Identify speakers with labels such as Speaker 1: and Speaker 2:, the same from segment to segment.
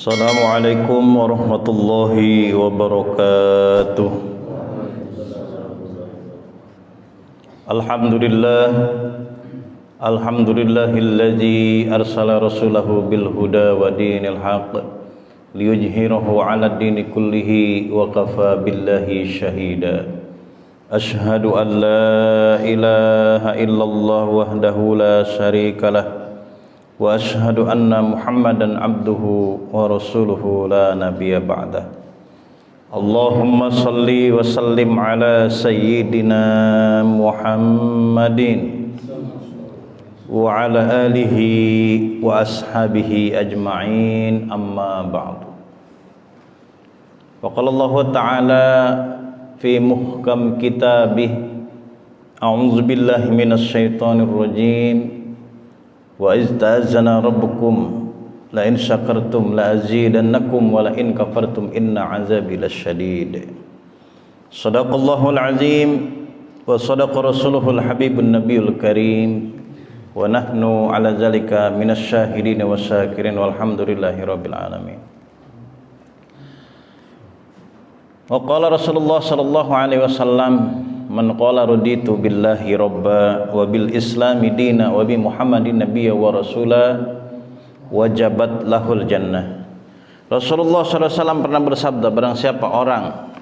Speaker 1: Assalamualaikum warahmatullahi wabarakatuh. Alhamdulillah, alhamdulillahilladzi arsala rasulahu bil huda wa dinil haqq liyudhhirahu 'ala ad-dini kullihi wa kafa billahi shahida. Ashhadu an la ilaha illallah wahdahu la syarikalah wa ashhadu anna Muhammadan abduhu wa rasuluhu la nabiyya ba'dah. Allahumma salli wa sallim ala sayyidina Muhammadin wa ala alihi wa ashabihi ajma'in, amma ba'du. Wa qala Allah ta'ala fi muhkam kitabih, a'udzu billahi minasy syaithanir rajim. Wa izta'azana rabbukum la in syakartum la azidannakum wa la in kafartum inna azabi lasyadid. Shadaqallahul azim wa sadaqa rasuluhul habibun nabiyul karim wa nahnu ala zalika minasy syahidin wa syakirin walhamdulillahi rabbil alamin. Wa qala Rasulullah sallallahu alaihi wasallam, man qala raditu billahi rabba wa bil islami dina wa bi Muhammadin nabiyya wa rasula wajabat lahul jannah. Rasulullah sallallahu alaihi wasallam pernah bersabda, barang siapa orang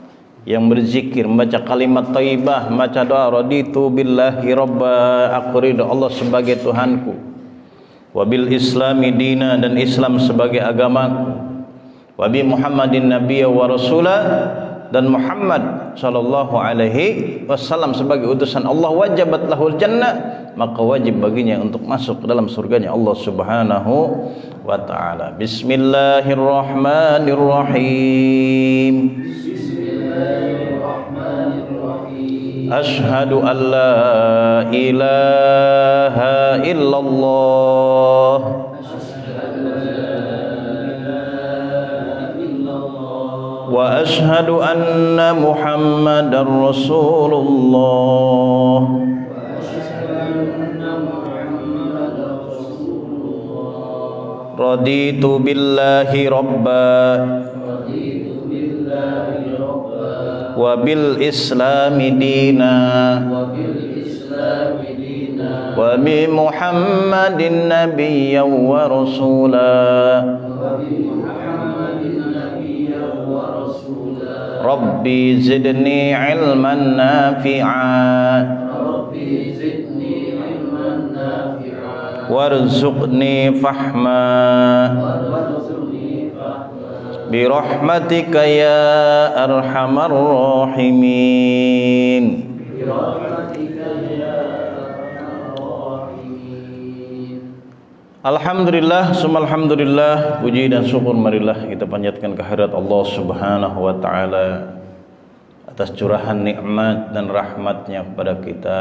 Speaker 1: yang berzikir, membaca kalimat thayyibah, membaca doa raditu billahi rabba, aku ridha Allah sebagai Tuhanku, wa bil islami dina, dan Islam sebagai agamaku, wa bi Muhammadin nabiyya wa rasula, dan Muhammad sallallahu alaihi wasallam sebagai utusan Allah, wajabat lahul jannah, maka wajib baginya untuk masuk ke dalam surganya Allah subhanahu wa ta'ala. Bismillahirrahmanirrahim. Ashhadu an la ilaha illallah wa ashhadu anna Muhammadar Rasulullah. Raditu billahi rabba wa bil islami dina wa bi Muhammadin nabiyyan wa rasula. Rabbi zidni ilman nafi'a warzuqni fahma birahmatika ya arhamar rahimin. Alhamdulillah, alhamdulillah, puji dan syukur marilah kita panjatkan kehadirat Allah subhanahu wa ta'ala atas curahan nikmat dan rahmatnya kepada kita,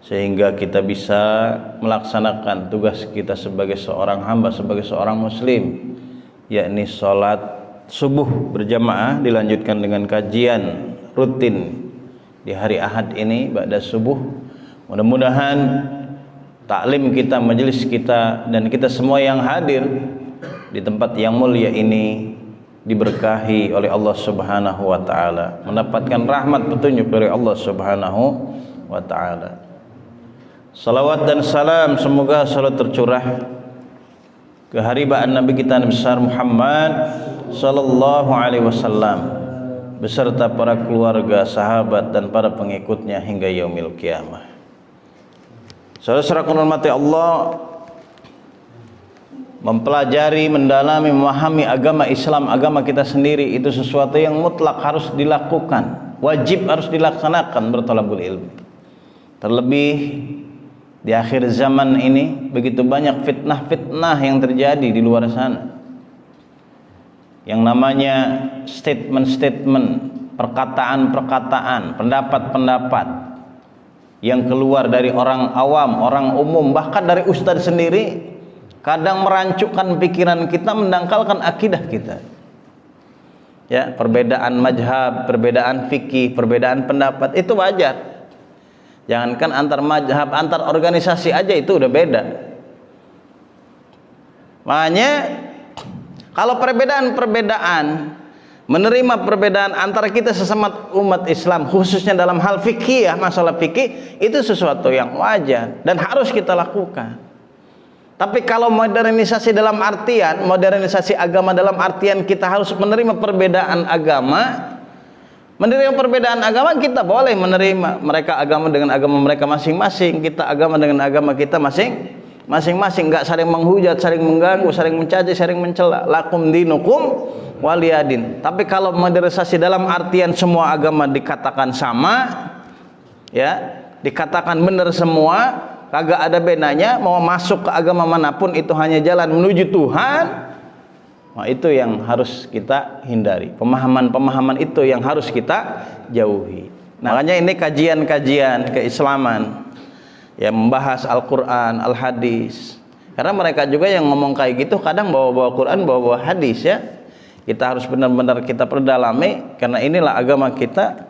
Speaker 1: sehingga kita bisa melaksanakan tugas kita sebagai seorang hamba, sebagai seorang muslim, yakni sholat subuh berjamaah, dilanjutkan dengan kajian rutin di hari Ahad ini ba'da subuh. Mudah-mudahan taklim kita, majelis kita, dan kita semua yang hadir di tempat yang mulia ini diberkahi oleh Allah subhanahu wa ta'ala, mendapatkan rahmat petunjuk dari Allah subhanahu wa ta'ala. Salawat dan salam semoga selalu tercurah ke haribaan Nabi kita Nabi besar Muhammad sallallahu alaihi wasallam beserta para keluarga, sahabat, dan para pengikutnya hingga yaumil kiamah. Saudara-saudara hormati Allah, mempelajari, mendalami, memahami agama Islam, agama kita sendiri, itu sesuatu yang mutlak harus dilakukan, wajib harus dilaksanakan, berthalabul ilmi. Terlebih di akhir zaman ini begitu banyak fitnah-fitnah yang terjadi di luar sana, yang namanya statement-statement, perkataan-perkataan, pendapat-pendapat yang keluar dari orang awam, orang umum, bahkan dari ustadz sendiri, kadang merancukkan pikiran kita, mendangkalkan akidah kita. Ya, perbedaan mazhab, perbedaan fikih, perbedaan pendapat itu wajar. Jangankan antar mazhab, antar organisasi aja itu udah beda. Makanya Kalau perbedaan-perbedaan, menerima perbedaan antara kita sesama umat Islam, khususnya dalam hal fikih, masalah fikih, itu sesuatu yang wajar dan harus kita lakukan. Tapi kalau modernisasi dalam artian, modernisasi agama dalam artian kita harus menerima perbedaan agama, kita boleh menerima. Mereka agama dengan agama mereka masing-masing, kita agama dengan agama kita masing-masing, enggak saling menghujat, saling mengganggu, saling mencaci, saling mencela. Lakum dinukum waliyadin. Tapi kalau modernisasi dalam artian semua agama dikatakan sama, ya, dikatakan benar semua, kagak ada bedanya, mau masuk ke agama manapun itu hanya jalan menuju Tuhan. Nah, itu yang harus kita hindari. Pemahaman-pemahaman itu yang harus kita jauhi. Nah, makanya ini kajian-kajian keislaman yang membahas Al-Quran, Al-Hadis. Karena mereka juga yang ngomong kayak gitu kadang bawa-bawa Quran, bawa-bawa hadis, ya. Kita harus benar-benar kita perdalami, karena inilah agama kita.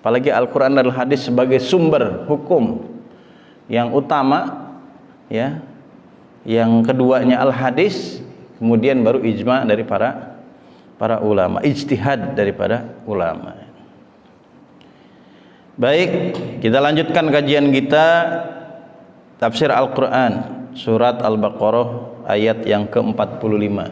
Speaker 1: Apalagi Al-Quran dan Al-Hadis sebagai sumber hukum yang utama, ya. Yang keduanya Al-Hadis, kemudian baru ijma dari para ulama, ijtihad daripada ulama. Baik, kita lanjutkan kajian kita. Tafsir Al-Quran, surat Al-Baqarah ayat yang ke-45.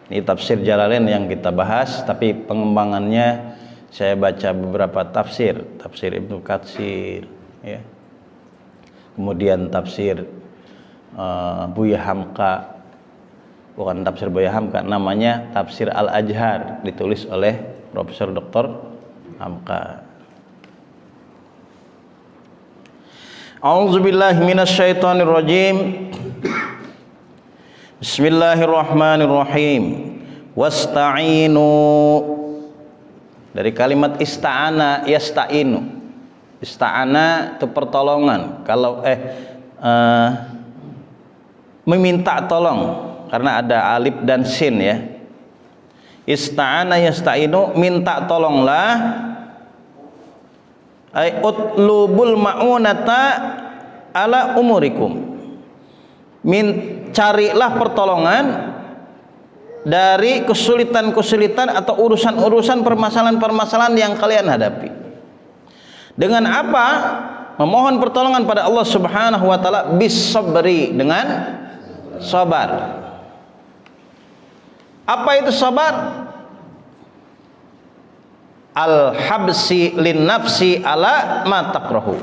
Speaker 1: Ini tafsir Jalalain yang kita bahas, tapi pengembangannya saya baca beberapa tafsir, tafsir Ibnu Katsir, ya. Kemudian tafsir Buya Hamka, bukan tafsir Buya Hamka, namanya tafsir Al-Ajhar, ditulis oleh Profesor Dr. Hamka. A'udzubillahi minasyaitonirrajim. Bismillahirrahmanirrahim. Wasta'inu, dari kalimat ista'ana yasta'inu. Ista'ana itu pertolongan. Kalau meminta tolong, karena ada alif dan sin, ya. Ista'ana yasta'inu, minta tolonglah. Ay utlubul ma'unata ala umurikum, carilah pertolongan dari kesulitan-kesulitan atau urusan-urusan, permasalahan-permasalahan yang kalian hadapi. Dengan apa? Memohon pertolongan pada Allah Subhanahu wa taala, bis sabri, dengan sabar. Apa itu sabar? Al-habsi lin nafsi ala ma takrahu,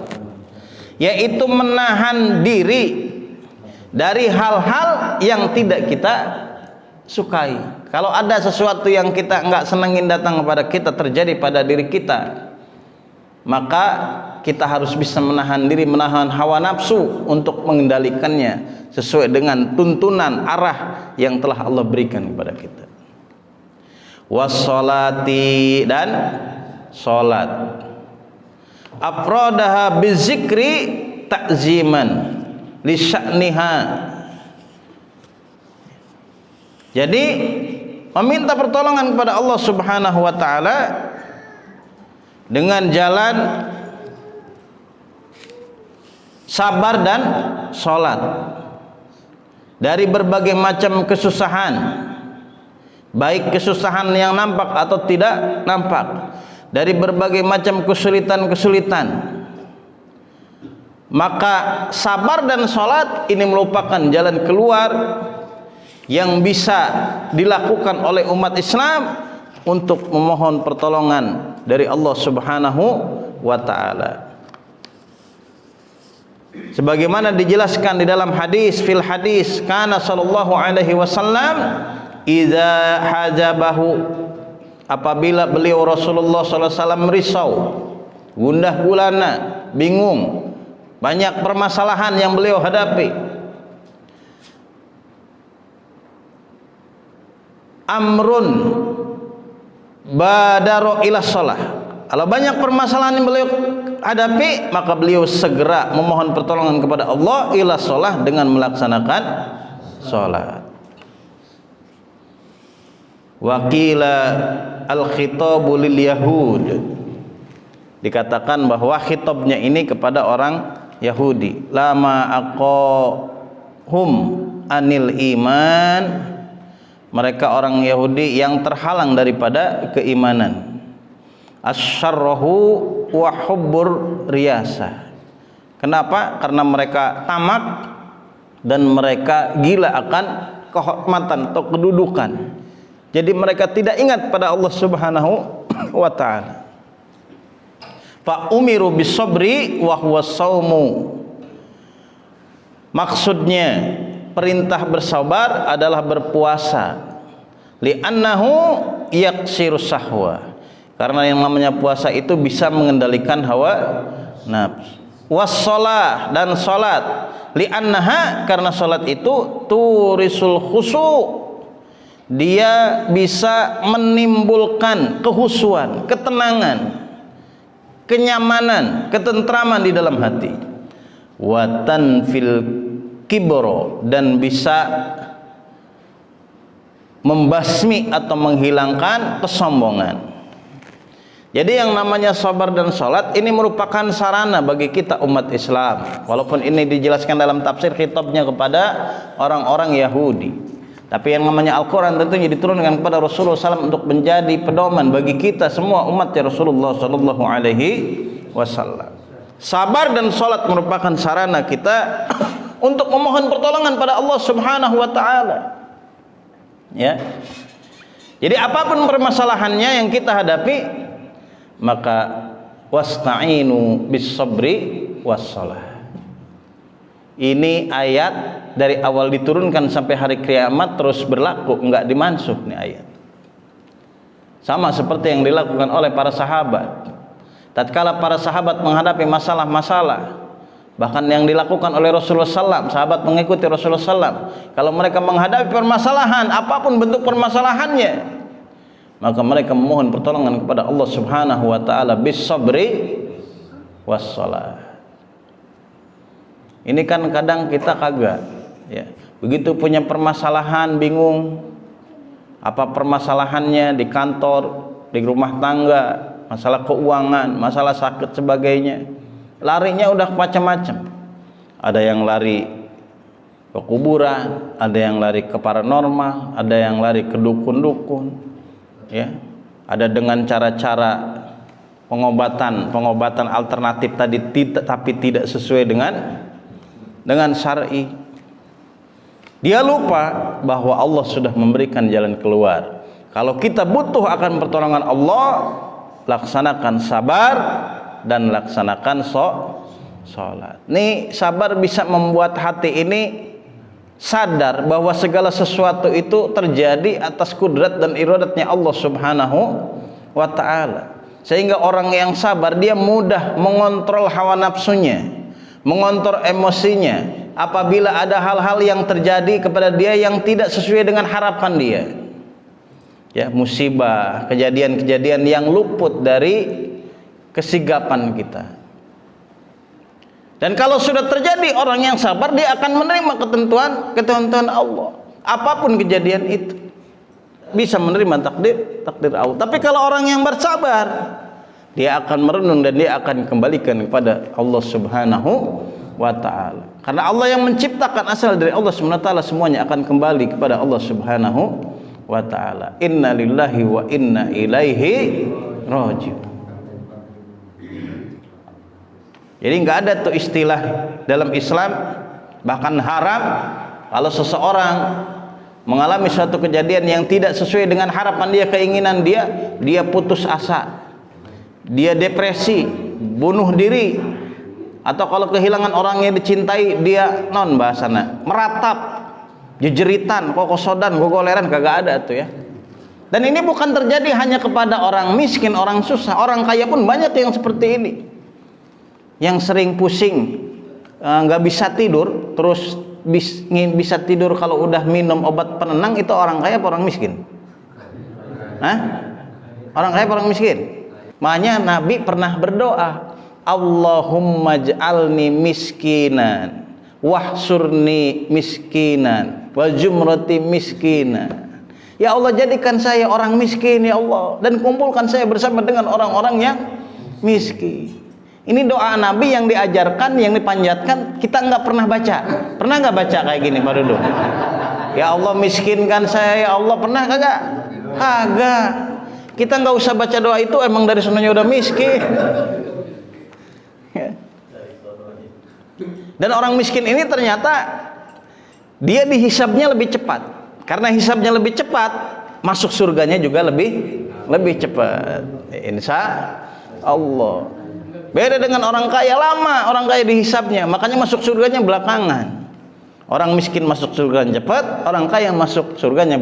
Speaker 1: yaitu menahan diri dari hal-hal yang tidak kita sukai. Kalau ada sesuatu yang kita enggak senangin datang kepada kita, terjadi pada diri kita, maka kita harus bisa menahan diri, menahan hawa nafsu untuk mengendalikannya sesuai dengan tuntunan arah yang telah Allah berikan kepada kita. Wassolati, dan sholat. Afradaha bizikri ta'ziman li sya'niha. Jadi meminta pertolongan kepada Allah Subhanahu wa taala dengan jalan sabar dan sholat dari berbagai macam kesusahan, baik kesusahan yang nampak atau tidak nampak, dari berbagai macam kesulitan-kesulitan. Maka sabar dan sholat ini merupakan jalan keluar yang bisa dilakukan oleh umat Islam untuk memohon pertolongan dari Allah Subhanahu wa ta'ala. Sebagaimana dijelaskan di dalam hadis, fil hadis, kana sallallahu alaihi wasallam idza hajabahu, apabila beliau Rasulullah SAW risau, gundah gulana, bingung, banyak permasalahan yang beliau hadapi, amrun badaro ila shalah, kalau banyak permasalahan yang beliau hadapi, maka beliau segera memohon pertolongan kepada Allah ila shalah, dengan melaksanakan salat. Wakila al-khitabu lil yahud, dikatakan bahwa khitabnya ini kepada orang Yahudi. Lama aqahum anil iman mereka orang Yahudi yang terhalang daripada keimanan. Asyarrahu wa hubbur riyasah. Kenapa? Karena mereka tamak dan mereka gila akan kehormatan atau kedudukan. Jadi mereka tidak ingat pada Allah Subhanahu wa taala. Fa umiru bisabri wa huwa saumu. Maksudnya perintah bersabar adalah berpuasa. Li'annahu yaksiru sahwa. Karena yang namanya puasa itu bisa mengendalikan hawa nafsu. Wassalah, dan salat. Li'annaha, karena salat itu turisul khusu'. Dia bisa menimbulkan kehusuan, ketenangan, kenyamanan, ketentraman di dalam hati. Wa tanfil kibro, dan bisa membasmi atau menghilangkan kesombongan. Jadi yang namanya sabar dan salat ini merupakan sarana bagi kita umat Islam. Walaupun ini dijelaskan dalam tafsir khitabnya kepada orang-orang Yahudi. Tapi yang namanya Al-Quran tentunya diturunkan kepada Rasulullah SAW untuk menjadi pedoman bagi kita semua umatnya Rasulullah SAW. Sabar dan salat merupakan sarana kita untuk memohon pertolongan pada Allah Subhanahu wa taala. Ya. Jadi apapun permasalahannya yang kita hadapi, maka wasta'inu bis sabri was salah. Ini ayat dari awal diturunkan sampai hari kiamat terus berlaku, enggak dimansuh nih ayat. Sama seperti yang dilakukan oleh para sahabat. Tatkala para sahabat menghadapi masalah-masalah, bahkan yang dilakukan oleh Rasulullah SAW, sahabat mengikuti Rasulullah SAW. Kalau mereka menghadapi permasalahan, apapun bentuk permasalahannya, maka mereka memohon pertolongan kepada Allah Subhanahu wa taala bis sabri was salah. Ini kan kadang kita kagak, ya. Begitu punya permasalahan bingung apa permasalahannya di kantor, di rumah tangga, masalah keuangan, masalah sakit sebagainya. Larinya udah macam-macam. Ada yang lari ke kuburan, ada yang lari ke paranormal, ada yang lari ke dukun-dukun. Ya, ada dengan cara-cara pengobatan alternatif tadi tapi tidak sesuai dengan syar'i. Dia lupa bahwa Allah sudah memberikan jalan keluar. Kalau kita butuh akan pertolongan Allah, laksanakan sabar dan laksanakan salat. Nih, sabar bisa membuat hati ini sadar bahwa segala sesuatu itu terjadi atas kudrat dan iradatnya Allah Subhanahu wa taala. Sehingga orang yang sabar dia mudah mengontrol hawa nafsunya, mengontrol emosinya apabila ada hal-hal yang terjadi kepada dia yang tidak sesuai dengan harapan dia. Ya, musibah, kejadian-kejadian yang luput dari kesigapan kita. Dan kalau sudah terjadi, orang yang sabar dia akan menerima ketentuan Allah. Apapun kejadian itu, bisa menerima takdir Allah. Tapi kalau orang yang bersabar, dia akan merenung dan dia akan kembalikan kepada Allah Subhanahu wa taala. Karena Allah yang menciptakan, asal dari Allah Subhanahu wa taala, semuanya akan kembali kepada Allah Subhanahu wa taala. Inna lillahi wa inna ilaihi raji'un. Jadi nggak ada tuh istilah dalam Islam, bahkan haram kalau seseorang mengalami suatu kejadian yang tidak sesuai dengan harapan dia, keinginan dia putus asa, dia depresi, bunuh diri, atau kalau kehilangan orang yang dicintai dia bahasana meratap, jejeritan, kokosodan, gogoleran, kagak ada tuh ya. Dan ini bukan terjadi hanya kepada orang miskin, orang susah, orang kaya pun banyak yang seperti ini. Yang sering pusing, nggak bisa tidur, terus bisa tidur kalau udah minum obat penenang, itu orang kaya apa orang miskin? Hah? Orang kaya apa orang miskin? Makanya Nabi pernah berdoa, Allahumma ja'alni miskinan wahsurni miskinan wa jumrati miskinan. Ya Allah, jadikan saya orang miskin ya Allah, dan kumpulkan saya bersama dengan orang-orang yang miskin. Ini doa Nabi yang diajarkan, yang dipanjatkan, kita nggak pernah baca. Pernah nggak baca kayak gini Pak Dudung? Ya Allah miskinkan saya, ya Allah, pernah kagak? Kagak. Kita nggak usah baca doa itu, emang dari sananya udah miskin. Dan orang miskin ini ternyata dia dihisabnya lebih cepat. Karena hisabnya lebih cepat, masuk surganya juga lebih cepat. Insya Allah. Beda dengan orang kaya, lama orang kaya dihisabnya, makanya masuk surganya belakangan. Orang miskin masuk surganya cepat, orang kaya masuk surganya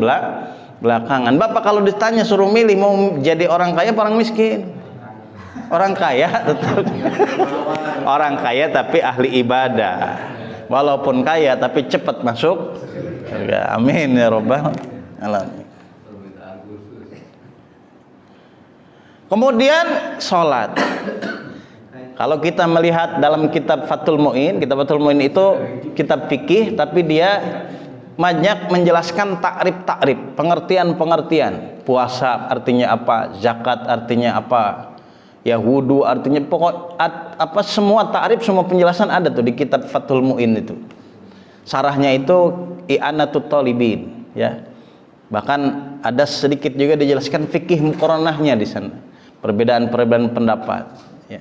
Speaker 1: belakangan. Bapak kalau ditanya suruh milih mau jadi orang kaya apa orang miskin? Orang kaya tetap. Orang kaya tapi ahli ibadah. Walaupun kaya tapi cepat masuk surga. Amin ya rabbal alamin. Kemudian sholat. Kalau kita melihat dalam kitab Fathul Mu'in, kitab Fathul Mu'in itu kitab fikih, tapi dia banyak menjelaskan takrib, pengertian. Puasa artinya apa, zakat artinya apa, ya wudu artinya, pokok apa semua takrib, semua penjelasan ada tuh di kitab Fathul Mu'in itu. Sarahnya itu I'anatut Talibin, ya. Bahkan ada sedikit juga dijelaskan fikih muqaranahnya di sana. Perbedaan pendapat, ya.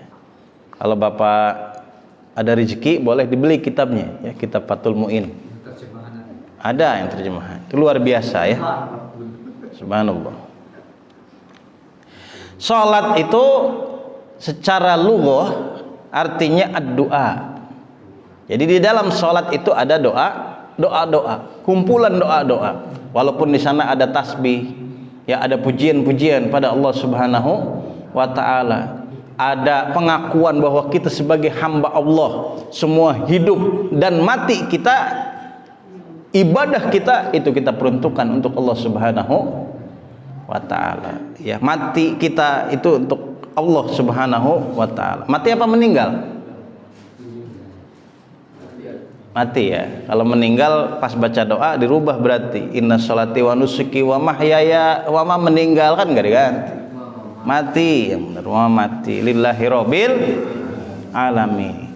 Speaker 1: Kalau Bapak ada rezeki boleh dibeli kitabnya, ya, kitab Fathul Mu'in. Ada yang terjemahan. Itu luar biasa, ya. Subhanallah. Salat itu secara lughah artinya ad-du'a. Jadi di dalam salat itu ada doa, kumpulan doa. Walaupun di sana ada tasbih, ya, ada pujian-pujian pada Allah Subhanahu wa ta'ala. Ada pengakuan bahwa kita sebagai hamba Allah, semua hidup dan mati kita, ibadah kita itu kita peruntukkan untuk Allah Subhanahu wa ta'ala. Ya, mati kita itu untuk Allah Subhanahu wa ta'ala. Mati apa meninggal? Mati, ya. Kalau meninggal pas baca doa dirubah berarti inna sholati wa nusuki wa mahyaya wa ma, meninggal kan enggak diganti. Mati, yang benar, wa mati lillahi rabbil alamin.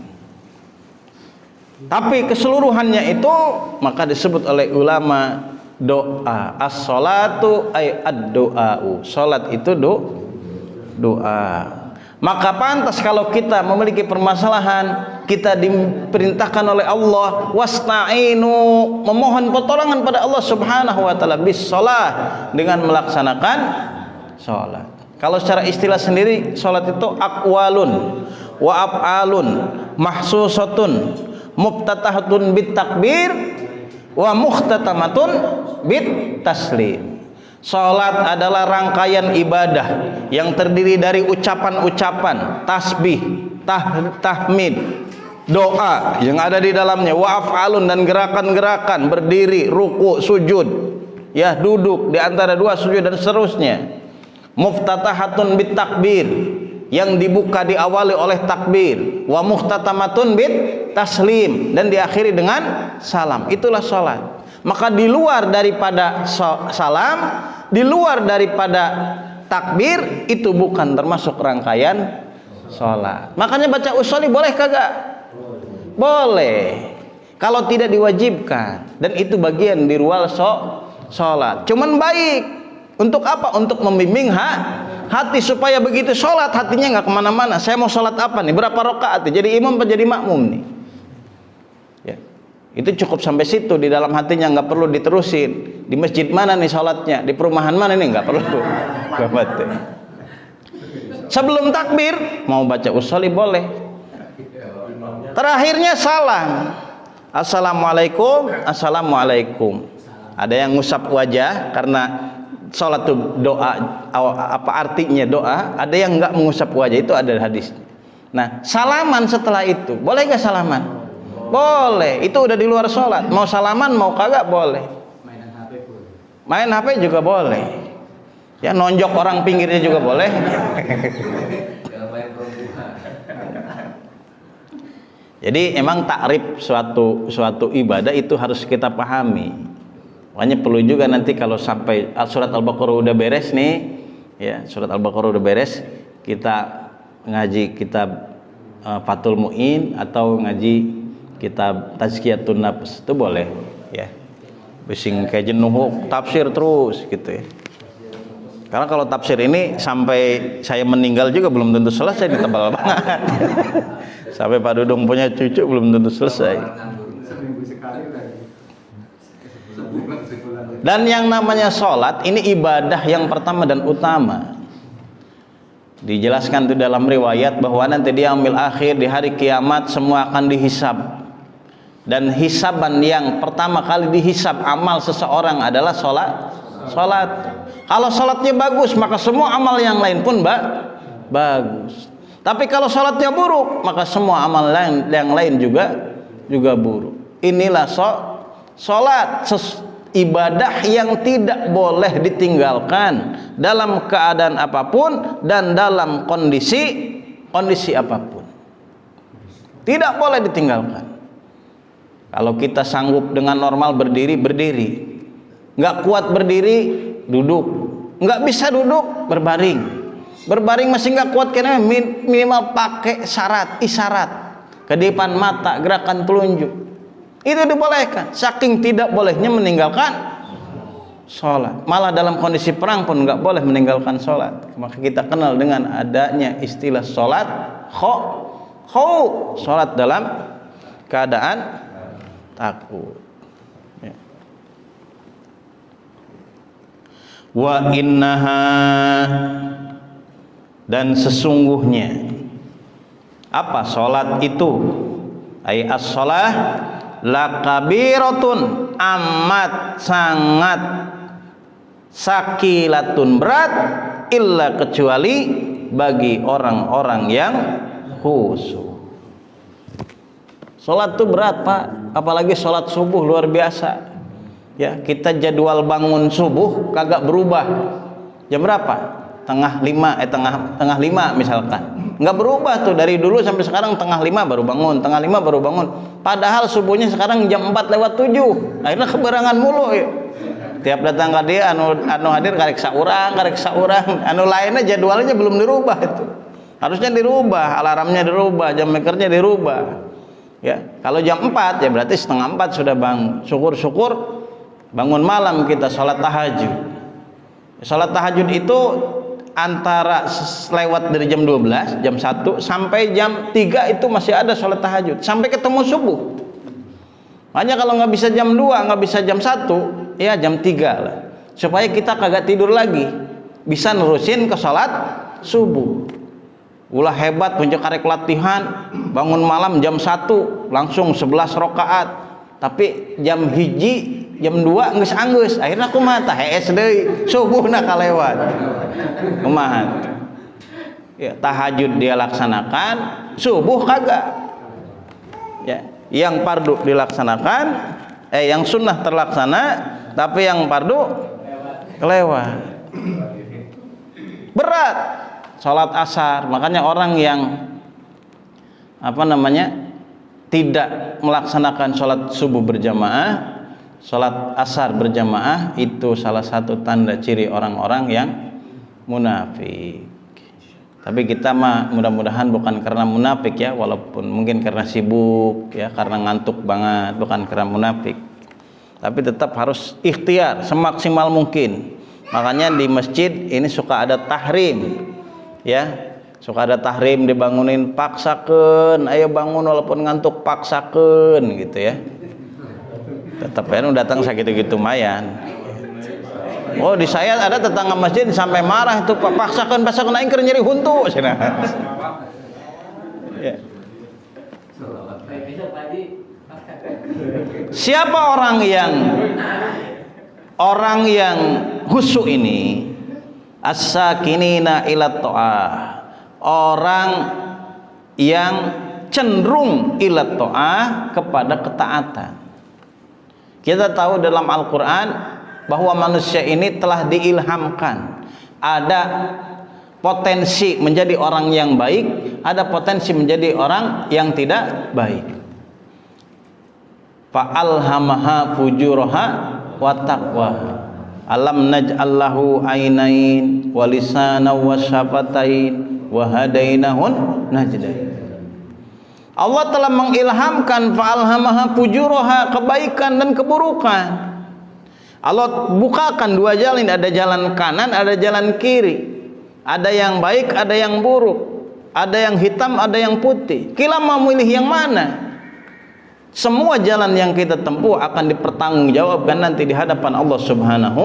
Speaker 1: Tapi keseluruhannya itu maka disebut oleh ulama doa. As-sholatu ay ad-doa'u. Salat itu doa. Maka pantas kalau kita memiliki permasalahan, kita diperintahkan oleh Allah wasta'inu, memohon pertolongan pada Allah Subhanahu wa ta'ala bis shalah, dengan melaksanakan salat. Kalau secara istilah sendiri, salat itu aqwalun wa af'alun mahsusatun muftatahatun bit takbir wa muhtatamatun bit taslim. Salat adalah rangkaian ibadah yang terdiri dari ucapan-ucapan, tasbih, tahmid, doa yang ada di dalamnya, wa af'alun, dan gerakan-gerakan berdiri, ruku, sujud, ya, duduk di antara dua sujud dan seterusnya. Muftatahatun bit takbir, yang dibuka diawali oleh takbir, wa muhtatamatun bit taslim, dan diakhiri dengan salam. Itulah salat. Maka di luar daripada salam, di luar daripada takbir, itu bukan termasuk rangkaian salat. Makanya baca usolli boleh kagak? Boleh, kalau tidak diwajibkan, dan itu bagian di rual salat. Cuman baik. Untuk apa? Untuk membimbing hati supaya begitu sholat hatinya nggak kemana-mana. Saya mau sholat apa nih? Berapa rakaat? Jadi imam apa jadi makmum nih? Ya, itu cukup sampai situ di dalam hatinya, nggak perlu diterusin. Di masjid mana nih sholatnya? Di perumahan mana nih? Nggak perlu. Sebelum takbir mau baca usolli boleh. Terakhirnya salam. Assalamualaikum, assalamualaikum. Ada yang ngusap wajah karena salat itu doa, apa artinya doa. Ada yang enggak mengusap wajah, itu ada hadis. Nah, salaman setelah itu boleh nggak salaman? Boleh. Itu udah di luar salat. Mau salaman mau kagak boleh. Main HP juga boleh. Ya, nonjok orang pinggirnya juga boleh. Jadi emang takrif suatu ibadah itu harus kita pahami. Makanya perlu juga nanti kalau sampai surat Al-Baqarah udah beres nih, ya, surat Al-Baqarah udah beres, kita ngaji kitab Fathul Mu'in atau ngaji kitab Tazkiyatun Nafs, itu boleh, ya. bising kayak jenuh tafsir terus gitu ya. Karena kalau tafsir ini sampai saya meninggal juga belum tentu selesai, ditebal banget. Sampai Pak Dudung punya cucu belum tentu selesai. Dan yang namanya sholat ini ibadah yang pertama dan utama. Dijelaskan itu dalam riwayat bahwa nanti di yaumil akhir, di hari kiamat, semua akan dihisab. Dan hisaban yang pertama kali dihisab amal seseorang adalah sholat. Kalau sholatnya bagus, maka semua amal yang lain pun bagus. Tapi kalau sholatnya buruk, maka semua amal yang lain juga buruk. Inilah sholat, ibadah yang tidak boleh ditinggalkan dalam keadaan apapun dan dalam kondisi apapun. Tidak boleh ditinggalkan. Kalau kita sanggup dengan normal berdiri, nggak kuat berdiri, duduk, nggak bisa duduk, berbaring masih nggak kuat, karena minimal pakai isyarat, kedipan mata, gerakan telunjuk, itu dibolehkan. Saking tidak bolehnya meninggalkan sholat, malah dalam kondisi perang pun nggak boleh meninggalkan sholat. Maka kita kenal dengan adanya istilah sholat sholat dalam keadaan takut. Ya. Wa innaha, dan sesungguhnya apa sholat itu? Ay as-sholah lakabiratun, amat sangat sakilatun, berat, illa kecuali bagi orang-orang yang khusyuk. Sholat itu berat Pak, apalagi sholat subuh luar biasa. Ya, kita jadwal bangun subuh kagak berubah. Jam berapa? Tengah lima misalkan. Nggak berubah tuh dari dulu sampai sekarang, tengah lima baru bangun. Padahal subuhnya sekarang jam 4:07. Akhirnya keberangan mulu ya. Tiap datang ke dia anu hadir karek saurang, anu lainnya jadwalnya belum dirubah itu. Harusnya dirubah, alarmnya dirubah, jam makernya dirubah. Ya, kalau jam 4 ya berarti setengah 4 sudah bangun. Syukur-syukur bangun malam kita sholat tahajud. Sholat tahajud itu antara lewat dari jam 12, jam 1 sampai jam 3 itu masih ada sholat tahajud sampai ketemu subuh. Hanya kalau nggak bisa jam 2, nggak bisa jam 1, ya jam 3 lah. Supaya kita kagak tidur lagi, bisa nerusin ke sholat subuh. Ulah hebat punya karek latihan, bangun malam jam 1 langsung 11 rakaat. Tapi jam 1, jam 2 geus akhirnya kumaha tah hees deui, subuhna kalewat. Kumaha? Ya, tahajud dia laksanakan, subuh kagak. Ya, yang fardu dilaksanakan, yang sunnah terlaksana, tapi yang fardu kelewat. Berat sholat asar. Makanya orang yang tidak melaksanakan sholat subuh berjamaah, sholat asar berjamaah, itu salah satu tanda ciri orang-orang yang munafik. Tapi kita mah mudah-mudahan bukan karena munafik ya, walaupun mungkin karena sibuk ya, karena ngantuk banget, bukan karena munafik. Tapi tetap harus ikhtiar semaksimal mungkin. Makanya di masjid ini suka ada tahrim ya, suka ada tahrim, dibangunin, paksakan, ayo bangun walaupun ngantuk, paksakan gitu ya. Tetap ya datang segitu-gitu mayan. Oh, di saya ada tetangga masjid sampai marah itu, paksakan aing keur nyeri huntu cenah. Ya. Siapa orang yang khusyuk ini? As-sakinina ila ta'ah, orang yang cenderung ila ta'ah, kepada ketaatan. Kita tahu dalam Al-Quran bahwa manusia ini telah diilhamkan, ada potensi menjadi orang yang baik, ada potensi menjadi orang yang tidak baik. Fa'alhamaha fujuraha wa taqwaha. Alam naj'al lahu ainain wa lisanan wa syafatain wa hadainahun najdain. Allah telah mengilhamkan fa'alhamaha fujuraha, kebaikan dan keburukan. Allah bukakan dua jalan, ada jalan kanan, ada jalan kiri. Ada yang baik, ada yang buruk. Ada yang hitam, ada yang putih. Kita mau milih yang mana? Semua jalan yang kita tempuh akan dipertanggungjawabkan nanti di hadapan Allah Subhanahu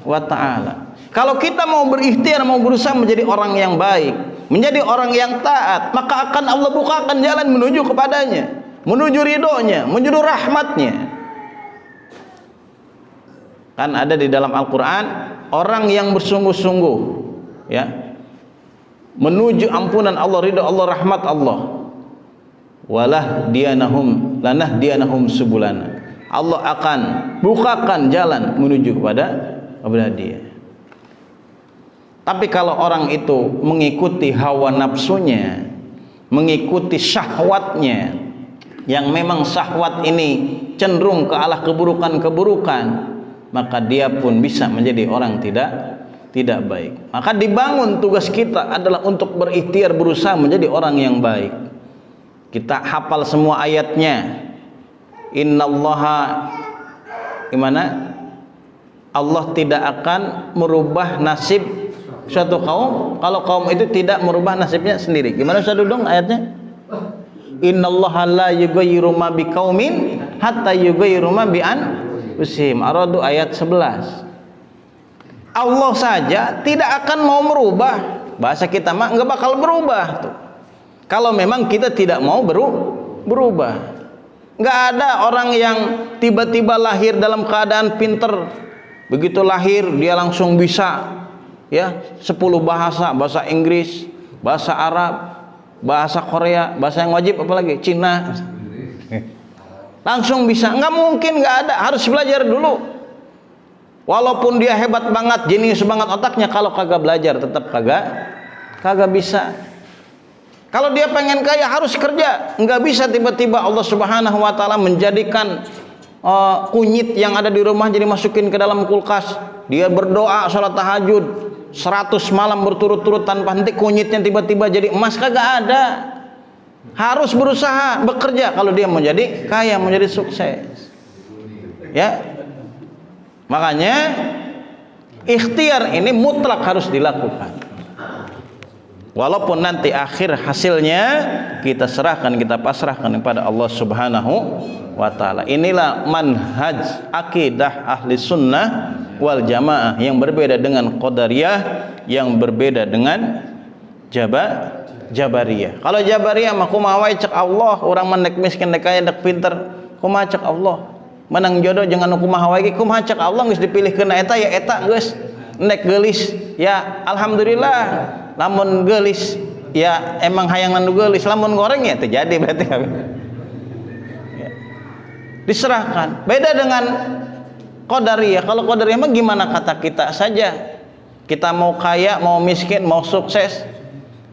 Speaker 1: wa ta'ala. Kalau kita mau berikhtiar, mau berusaha menjadi orang yang baik, menjadi orang yang taat, maka akan Allah bukakan jalan menuju kepadanya, menuju ridhonya, menuju rahmatnya. Kan ada di dalam Al-Quran orang yang bersungguh-sungguh ya menuju ampunan Allah, ridho Allah, rahmat Allah, lanahdiyanahum subulana. Allah akan bukakan jalan menuju kepada dia. Tapi kalau orang itu mengikuti hawa nafsunya, mengikuti syahwatnya, yang memang syahwat ini cenderung ke arah keburukan-keburukan, maka dia pun bisa menjadi orang tidak baik. Maka dibangun tugas kita adalah untuk berikhtiar, berusaha menjadi orang yang baik. Kita hafal semua ayatnya. Innallaha gimana? Allah tidak akan merubah nasib suatu kaum kalau kaum itu tidak merubah nasibnya sendiri. Gimana Ustaz Dudung ayatnya? Innallaha la yughayyiru ma biqaumin hatta yughayyiru ma bi anfusihim. Ar-Ra'd ayat 11. Allah saja tidak akan mau merubah. Bahasa kita mah enggak bakal berubah tuh. Kalau memang kita tidak mau berubah. Enggak ada orang yang tiba-tiba lahir dalam keadaan pinter. Begitu lahir dia langsung bisa ya 10 bahasa, bahasa Inggris, bahasa Arab, bahasa Korea, bahasa yang wajib apalagi Cina. Langsung bisa, nggak mungkin, nggak ada, harus belajar dulu. Walaupun dia hebat banget, jenius banget otaknya, kalau kagak belajar tetap kagak bisa. Kalau dia pengen kaya harus kerja, nggak bisa tiba-tiba Allah Subhanahu wa ta'ala menjadikan kunyit yang ada di rumah jadi masukin ke dalam kulkas. Dia berdoa salat tahajud 100 malam berturut-turut tanpa henti, kunyitnya tiba-tiba jadi emas, kagak ada. Harus berusaha, bekerja kalau dia mau jadi kaya, mau jadi sukses. Ya. Makanya ikhtiar ini mutlak harus dilakukan. Walaupun nanti akhir hasilnya kita serahkan, kita pasrahkan kepada Allah Subhanahu wa ta'ala. Inilah manhaj akidah ahli sunnah wal jamaah yang berbeda dengan qadariyah, yang berbeda dengan jabariyah. Kalau jabariyah mah kumaha wae cek Allah, orang mendek miskin dek kaya dek pinter, kumaha cek Allah. Menang jodoh jangan kumaha wae, kumaha cek Allah geus dipilihkeun eta ya eta geus nek geulis ya alhamdulillah, lamun geulis ya emang hayangan nu geulis, lamun goreng ya terjadi berarti ya. Diserahkan. Beda dengan qadariyah. Kalau qadariyah mah gimana kata kita saja. Kita mau kaya, mau miskin, mau sukses,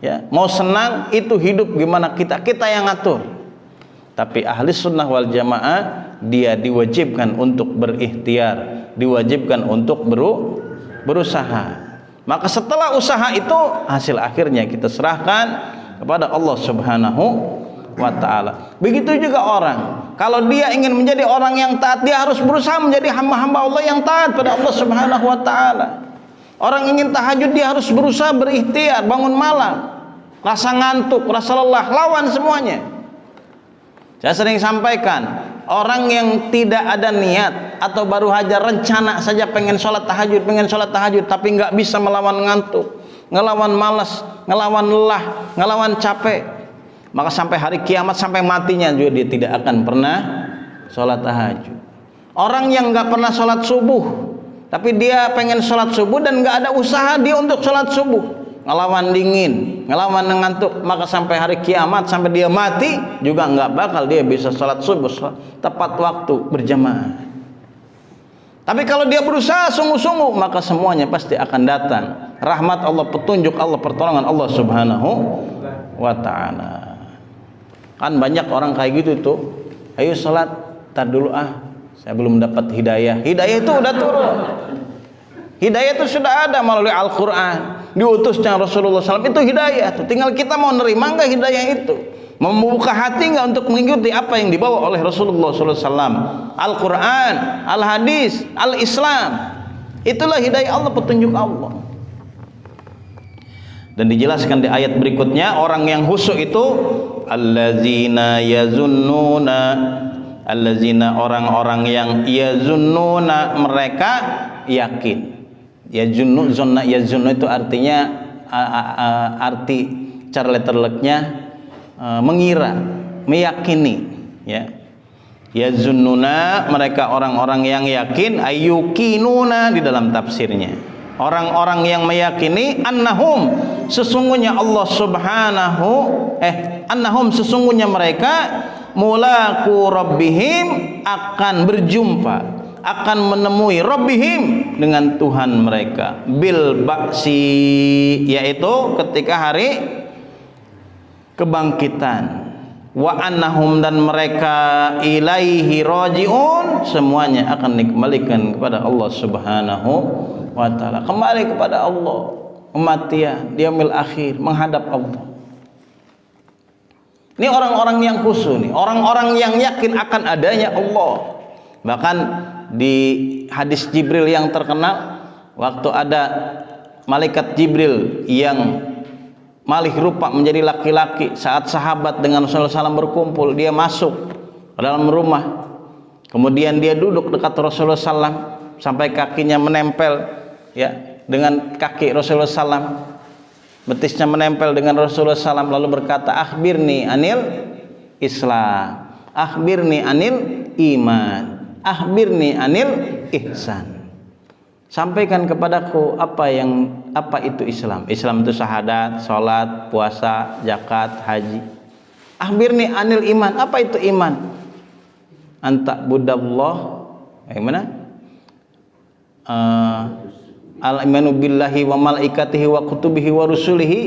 Speaker 1: ya, mau senang, itu hidup gimana kita yang ngatur. Tapi ahli sunnah wal jamaah dia diwajibkan untuk berikhtiar, diwajibkan untuk berusaha. Maka setelah usaha itu hasil akhirnya kita serahkan kepada Allah Subhanahu wa ta'ala. Begitu juga orang, kalau dia ingin menjadi orang yang taat, dia harus berusaha menjadi hamba-hamba Allah yang taat pada Allah Subhanahu wa ta'ala. Orang ingin tahajud, dia harus berusaha berikhtiar, bangun malam, rasa ngantuk, rasa lelah, lawan semuanya. Saya sering sampaikan, orang yang tidak ada niat atau baru saja rencana saja pengen sholat tahajud, tapi nggak bisa melawan ngantuk, ngelawan malas, ngelawan lelah, ngelawan capek, maka sampai hari kiamat, sampai matinya juga dia tidak akan pernah sholat tahajud. Orang yang nggak pernah sholat subuh, tapi dia pengen sholat subuh dan nggak ada usaha dia untuk sholat subuh, ngelawan dingin, ngelawan ngantuk, maka sampai hari kiamat, sampai dia mati juga nggak bakal dia bisa sholat subuh tepat waktu berjamaah. Tapi kalau dia berusaha sungguh-sungguh, maka semuanya pasti akan datang rahmat Allah, petunjuk Allah, pertolongan Allah Subhanahu wa ta'ala. Kan banyak orang kayak gitu tuh, ayo sholat, tar dulu saya belum dapat hidayah. Hidayah itu udah turun. Hidayah itu sudah ada melalui Al-Quran, diutusnya Rasulullah SAW, itu hidayah tuh. Tinggal kita mau nerima nggak hidayah itu. Membuka hati nggak untuk mengikuti apa yang dibawa oleh Rasulullah SAW? Al-Quran, Al-Hadis, Al-Islam. Itulah hidayah Allah, petunjuk Allah. Dan dijelaskan di ayat berikutnya, orang yang khusyuk itu allazina yazunnuna, allazina orang-orang yang yazunnuna, mereka yakin. Yazunnu, zonna, yazunnu itu artinya arti cara letterleknya mengira, meyakini, ya. Yazunnuna, mereka orang-orang yang yakin, ayyukinuna di dalam tafsirnya. Orang-orang yang meyakini annahum, sesungguhnya Allah subhanahu annahum, sesungguhnya mereka mulaqu rabbihim, akan berjumpa, akan menemui rabbihim, dengan Tuhan mereka, bil ba'si, yaitu ketika hari kebangkitan, wa annahum, dan mereka ilaihi rajiun, semuanya akan dikembalikan kepada Allah subhanahu wa ta'ala, kembali kepada Allah, kematian, yaumil akhir, menghadap Allah. Ini orang-orang yang khusyuk nih, orang-orang yang yakin akan adanya Allah. Bahkan di hadis Jibril yang terkenal, waktu ada malaikat Jibril yang malih rupa menjadi laki-laki, saat sahabat dengan Rasulullah SAW berkumpul, dia masuk ke dalam rumah, kemudian dia duduk dekat Rasulullah SAW sampai kakinya menempel, ya, dengan kaki Rasulullah SAW, betisnya menempel dengan Rasulullah SAW, lalu berkata, akhbirni anil Islam, akhbirni anil iman, akhbirni anil ihsan. Sampaikan kepadaku apa itu Islam. Islam itu syahadat, sholat, puasa, zakat, haji. Akhbirni anil iman, apa itu iman? Anta budallah, gimana? Al-imanu billahi wa malaikatihi wa kutubihi wa rusulihi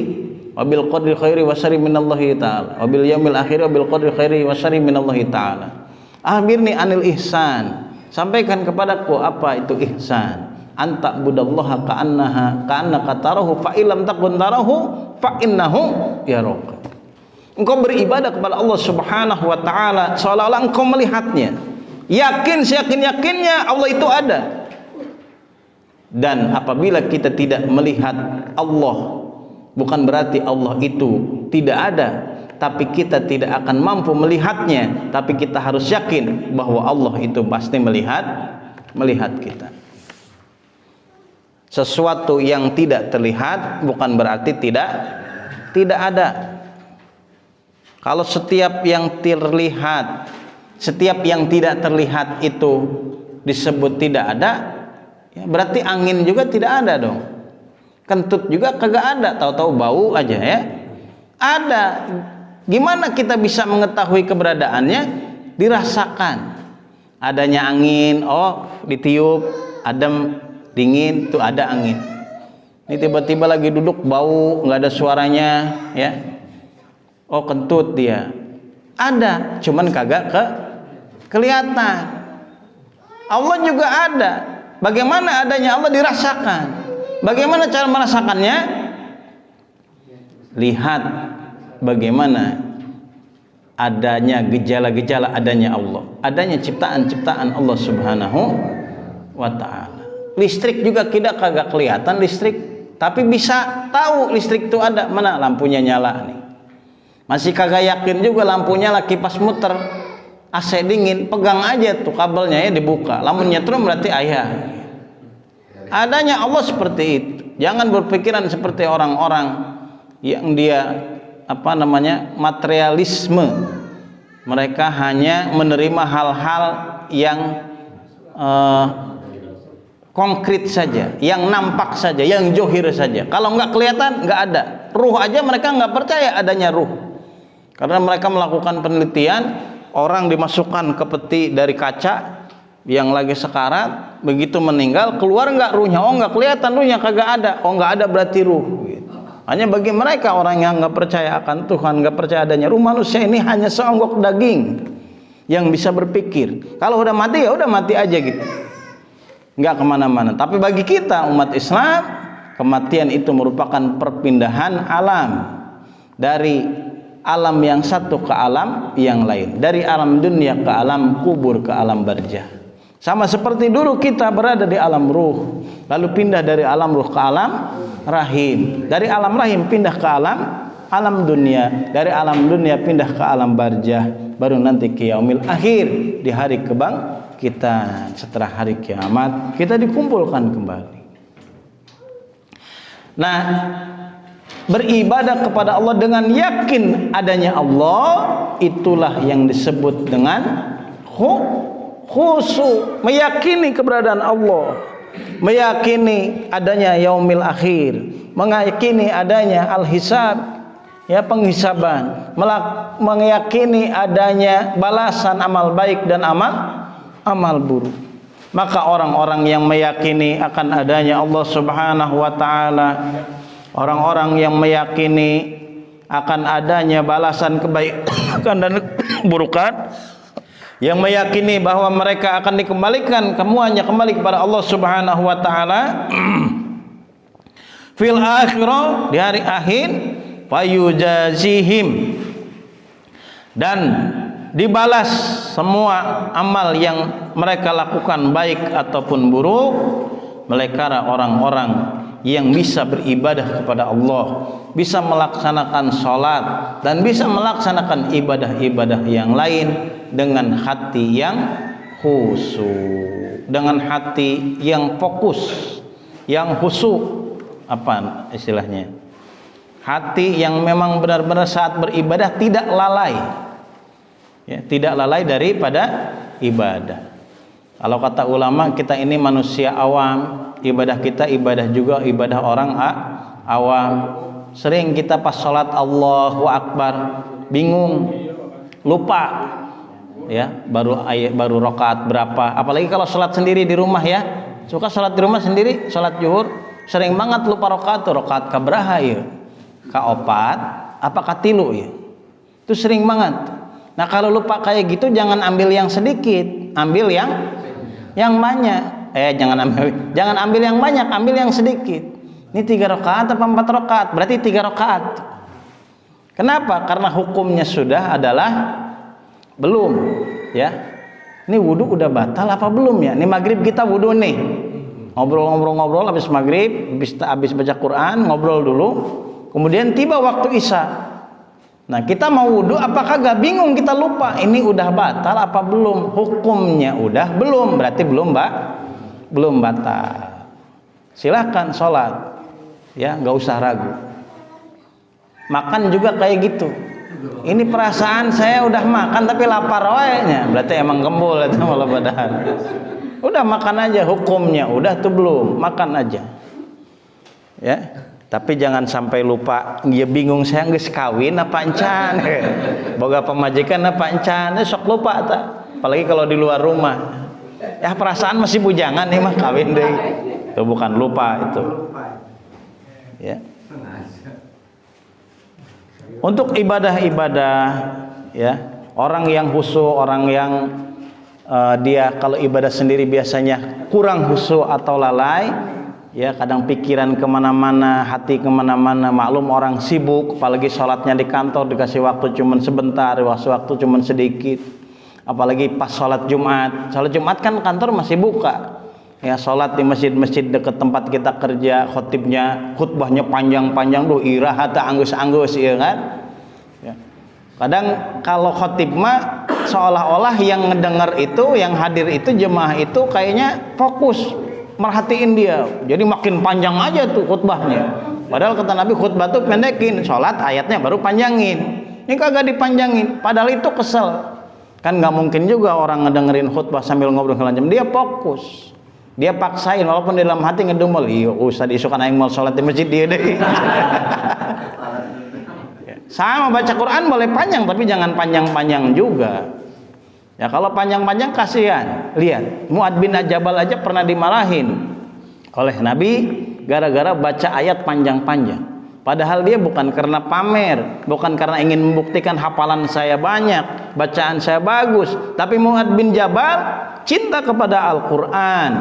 Speaker 1: wa bil qadri khairi wa syarri minallahi ta'ala wa bil yaumil akhir wa bil qadri khairi wa syarri minallahi ta'ala. Akhbirni anil ihsan, sampaikan kepadaku apa itu ihsan. Anta budallaha ka'annaka tarahu fa illam takun tarahu fa innahu yaraka. Engkau beribadah kepada Allah subhanahu wa ta'ala seolah-olah engkau melihatnya, yakin seyakin-yakinnya Allah itu ada. Dan apabila kita tidak melihat Allah, bukan berarti Allah itu tidak ada, tapi kita tidak akan mampu melihatnya. Tapi kita harus yakin bahwa Allah itu pasti melihat kita. Sesuatu yang tidak terlihat bukan berarti tidak ada. Kalau setiap yang terlihat, setiap yang tidak terlihat itu disebut tidak ada, ya berarti angin juga tidak ada dong. Kentut juga kagak ada, tahu-tahu bau aja, ya. Ada. Gimana kita bisa mengetahui keberadaannya? Dirasakan. Adanya angin, oh ditiup, adem, dingin, tuh ada angin. Ini tiba-tiba lagi duduk bau, nggak ada suaranya, ya. Oh kentut dia. Ada, cuman kagak kelihatan. Allah juga ada. Bagaimana adanya Allah dirasakan. Bagaimana cara merasakannya? Lihat bagaimana adanya gejala-gejala adanya Allah, adanya ciptaan-ciptaan Allah subhanahu wa ta'ala. Listrik juga kita kagak kelihatan listrik, tapi bisa tahu listrik itu ada. Mana lampunya nyala nih, masih kagak yakin juga lampunya nyala, kipas muter, AC dingin, pegang aja tuh kabelnya, ya dibuka, lamun nyetrum berarti ayah. Adanya Allah seperti itu. Jangan berpikiran seperti orang-orang yang dia materialisme. Mereka hanya menerima hal-hal yang konkret saja, yang nampak saja, yang johir saja. Kalau nggak kelihatan, nggak ada. Ruh aja mereka nggak percaya adanya ruh, karena mereka melakukan penelitian. Orang dimasukkan ke peti dari kaca yang lagi sekarat, begitu meninggal keluar nggak ruhnya? Oh nggak kelihatan ruhnya, kagak ada. Oh nggak ada berarti ruh. Gitu. Hanya bagi mereka orang yang nggak percaya akan Tuhan, nggak percaya adanya ruh, manusia ini hanya seonggok daging yang bisa berpikir. Kalau udah mati ya udah mati aja gitu, nggak kemana-mana. Tapi bagi kita umat Islam, kematian itu merupakan perpindahan alam dari alam yang satu ke alam yang lain, dari alam dunia ke alam kubur, ke alam barzah. Sama seperti dulu kita berada di alam ruh, lalu pindah dari alam ruh ke alam rahim, dari alam rahim pindah ke alam dunia, dari alam dunia pindah ke alam barzah, baru nanti ke yaumil akhir, di hari kebangkitan. Setelah hari kiamat kita dikumpulkan kembali. Nah, beribadah kepada Allah dengan yakin adanya Allah, itulah yang disebut dengan khusyuk, meyakini keberadaan Allah, meyakini adanya yaumil akhir, meyakini adanya al-hisab, ya, penghisaban, meyakini adanya balasan amal baik dan amal buruk. Maka orang-orang yang meyakini akan adanya Allah Subhanahu wa taala, orang-orang yang meyakini akan adanya balasan kebaikan dan keburukan, yang meyakini bahwa mereka akan dikembalikan semuanya kembali kepada Allah Subhanahu wa taala fil akhirah, di hari akhir, fayujazihim, dan dibalas semua amal yang mereka lakukan baik ataupun buruk. Mereka orang-orang yang bisa beribadah kepada Allah, bisa melaksanakan sholat, dan bisa melaksanakan ibadah-ibadah yang lain dengan hati yang khusyuk, dengan hati yang fokus, yang khusyuk. Apa istilahnya? Hati yang memang benar-benar saat beribadah tidak lalai, ya, tidak lalai daripada ibadah. Kalau kata ulama, kita ini manusia awam, ibadah kita ibadah juga ibadah orang awam. Sering kita pas sholat Allahu Akbar bingung, lupa, ya, baru rakaat berapa. Apalagi kalau sholat sendiri di rumah, ya, suka sholat di rumah sendiri, sholat zuhur, sering banget lupa rakaat kabraha ya, kaopat apa katilu ya, itu sering banget. Nah, kalau lupa kayak gitu jangan ambil yang sedikit, ambil yang banyak. Jangan ambil yang banyak, ambil yang sedikit. Ini 3 rakaat apa 4 rakaat? Berarti 3 rakaat. Kenapa? Karena hukumnya sudah adalah belum, ya. Ini wudu udah batal apa belum ya? Ini maghrib kita wudu nih. Ngobrol habis maghrib, habis baca Quran, ngobrol dulu. Kemudian tiba waktu isya. Nah, kita mau wudu apakah gak bingung, kita lupa ini udah batal apa belum? Hukumnya udah belum, berarti belum batal. Silahkan sholat, ya, gak usah ragu. Makan juga kayak gitu. Ini perasaan saya udah makan tapi lapar wayanya, berarti emang gembul itu malah padahal. Udah makan aja, hukumnya udah tuh belum, makan aja, ya. Tapi jangan sampai lupa, dia bingung saya geus kawin apa encan, boga pemajikan apa encan, sok lupa tak. Apalagi kalau di luar rumah, ya perasaan masih bujangan nih mah, kawin deh. Itu bukan lupa itu, ya. Untuk ibadah-ibadah, ya, orang yang khusyuk, orang yang dia kalau ibadah sendiri biasanya kurang khusyuk atau lalai, ya, kadang pikiran kemana-mana, hati kemana-mana. Maklum orang sibuk, apalagi sholatnya di kantor dikasih waktu cuman sebentar, waktu cuman sedikit. Apalagi pas sholat Jumat kan kantor masih buka, ya, sholat di masjid-masjid dekat tempat kita kerja, khutbahnya panjang-panjang, irahata anggus-anggus, ya kan, ya. Kadang kalau khotib mah seolah-olah yang ngedengar itu, yang hadir itu, jemaah itu kayaknya fokus merhatiin dia, jadi makin panjang aja tuh khutbahnya. Padahal kata Nabi, khutbah tuh pendekin, sholat ayatnya baru panjangin. Ini kagak dipanjangin, padahal itu kesel. Kan nggak mungkin juga orang ngedengerin khutbah sambil ngobrol segala macam. Dia fokus, dia paksain walaupun di dalam hati ngedumel, iya ustad isukan aing mau sholat di masjid dia deh. Sama baca Quran boleh panjang, tapi jangan panjang-panjang juga. Ya, kalau panjang-panjang kasihan. Lihat, Mu'ad bin Jabal aja pernah dimarahin oleh Nabi gara-gara baca ayat panjang-panjang. Padahal dia bukan karena pamer, bukan karena ingin membuktikan hafalan saya banyak, bacaan saya bagus. Tapi Mu'ad bin Jabal cinta kepada Al-Quran.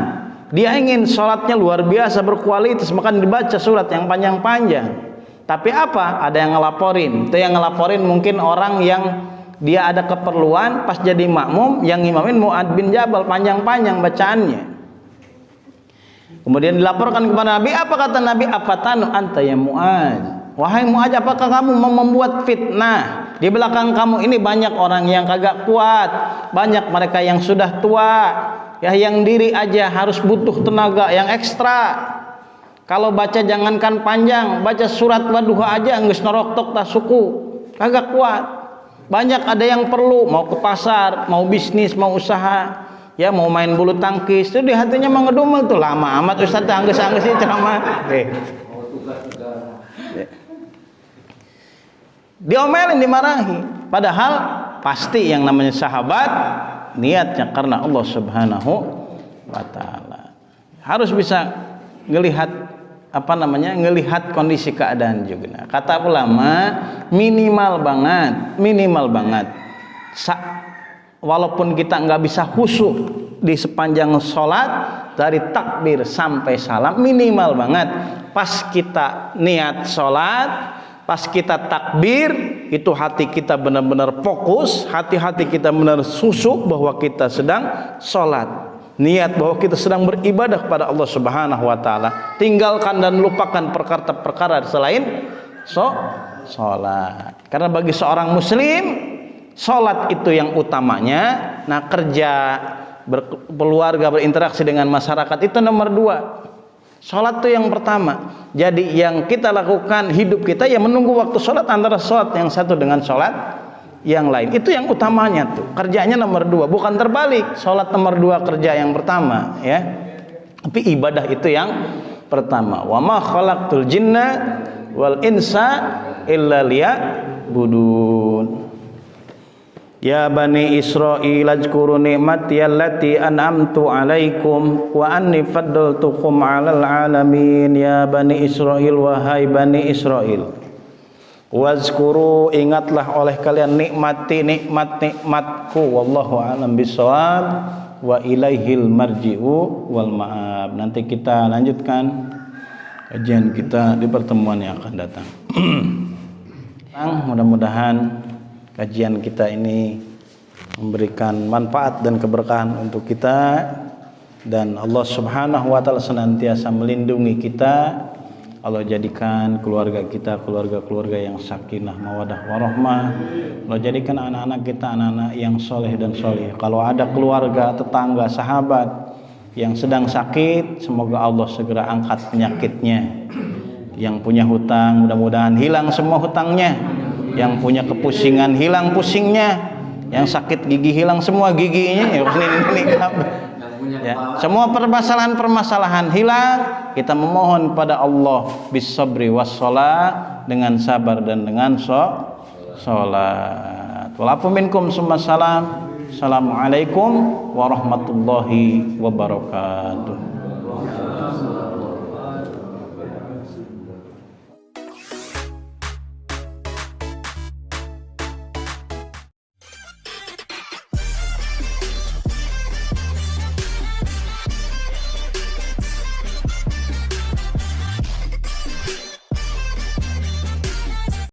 Speaker 1: Dia ingin sholatnya luar biasa berkualitas, maka dibaca surat yang panjang-panjang.
Speaker 2: Tapi apa? Ada yang ngelaporin. Itu yang ngelaporin mungkin orang yang dia ada keperluan, pas jadi makmum yang imamin Mu'adz bin Jabal, panjang-panjang bacaannya. Kemudian dilaporkan kepada Nabi, apa kata Nabi? Afatanu anta ya Mu'adz, wahai Mu'adz, apakah kamu mau membuat fitnah? Di belakang kamu ini banyak orang yang kagak kuat, banyak mereka yang sudah tua, ya, yang diri aja harus butuh tenaga yang ekstra. Kalau baca jangankan panjang, baca surat Wadduha aja geus noroktok ta suku, kagak kuat. Banyak ada yang perlu, mau ke pasar, mau bisnis, mau usaha, ya mau main bulu tangkis, itu di hatinya mau ngedumel tuh, lama amat Ustaz angges-angges ini ceramah. Diomelin, dimarahi. Padahal pasti yang namanya sahabat niatnya karena Allah Subhanahu wa taala. Harus bisa ngelihat ngelihat kondisi keadaan juga. Nah, kata ulama minimal banget walaupun kita nggak bisa khusyuk di sepanjang sholat dari takbir sampai salam, minimal banget pas kita niat sholat, pas kita takbir itu hati kita benar-benar fokus, hati-hati kita benar khusyuk bahwa kita sedang sholat, niat bahwa kita sedang beribadah kepada Allah Subhanahu wa taala. Tinggalkan dan lupakan perkara-perkara selain sholat. Karena bagi seorang muslim, sholat itu yang utamanya. Nah, kerja, berkeluarga, berinteraksi dengan masyarakat itu nomor 2. Sholat itu yang pertama. Jadi yang kita lakukan hidup kita ya menunggu waktu sholat, antara sholat yang satu dengan sholat yang lain, itu yang utamanya tuh, kerjanya nomor 2, bukan terbalik, sholat nomor 2, kerja yang pertama, ya. Tapi ibadah itu yang pertama. Wa ma khalaqtul jinna wal insa illa liya'budun. Ya bani Israil azkuru ni'mati allati an'amtu 'alaikum wa anni faddaltukum 'alal 'alamin. Ya bani Israil, wahai bani Israil, wazkuru, ingatlah oleh kalian nikmatku, wallahu a'lam bishawab, wa ilaihil marji'u wal ma'ab. Nanti kita lanjutkan kajian kita di pertemuan yang akan datang. Mudah-mudahan kajian kita ini memberikan manfaat dan keberkahan untuk kita, dan Allah Subhanahu wa taala senantiasa melindungi kita. Allah jadikan keluarga kita keluarga yang sakinah, mawadah, warahmah. Allah jadikan anak-anak kita anak-anak yang soleh dan soleh. Kalau ada keluarga, tetangga, sahabat yang sedang sakit, semoga Allah segera angkat penyakitnya. Yang punya hutang, mudah-mudahan hilang semua hutangnya. Yang punya kepusingan, hilang pusingnya. Yang sakit gigi, hilang semua giginya. Ya, semua permasalahan-permasalahan hilang. Kita memohon kepada Allah bisabri wassalah, dengan sabar dan dengan sholat. Walafu minkum summa salam. Assalamualaikum warahmatullahi wabarakatuh.